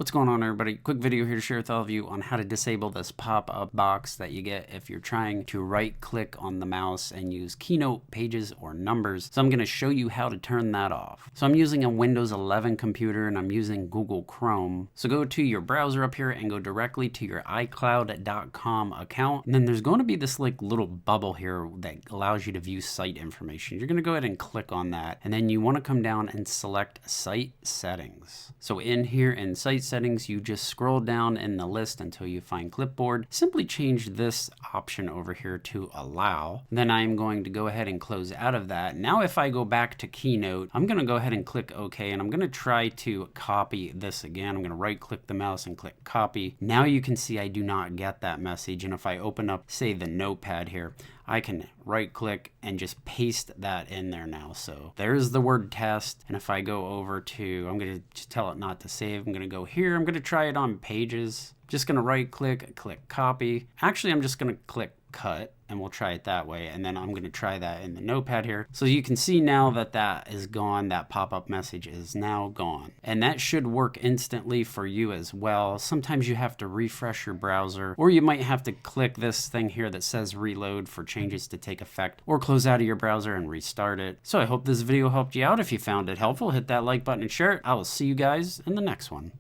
What's going on, everybody? Quick video here to share with all of you on how to disable this pop-up box that you get if you're trying to right-click on the mouse and use keynote, pages, or numbers. So I'm going to show you how to turn that off. So I'm using a Windows 11 computer and I'm using Google Chrome. So go to your browser up here and go directly to your iCloud.com account. And then there's going to be this little bubble here that allows you to view site information. You're going to go ahead and click on that. And then you want to come down and select Site Settings. So in here in Site Settings, you just scroll down in the list until you find Clipboard. Simply change this option over here to Allow. Then I'm going to go ahead and close out of that. Now if I go back to Keynote, I'm going to go ahead and click OK, and I'm going to try to copy this again. I'm going to right click the mouse and click Copy. Now you can see I do not get that message, and if I open up, say, the notepad here, I can right click and just paste that in there now. So there's the word test. And if I go over to, I'm going to just tell it not to save. I'm going to go here. I'm going to try it on Pages. Just going to right click copy. Actually, I'm just going to click cut, and we'll try it that way. And then I'm going to try that in the notepad here. So you can see now that that is gone. That pop-up message is now gone. And that should work instantly for you as well. Sometimes you have to refresh your browser, or you might have to click this thing here that says reload for changes to take effect, or close out of your browser and restart it. So I hope this video helped you out. If you found it helpful, hit that like button and share it. I will see you guys in the next one.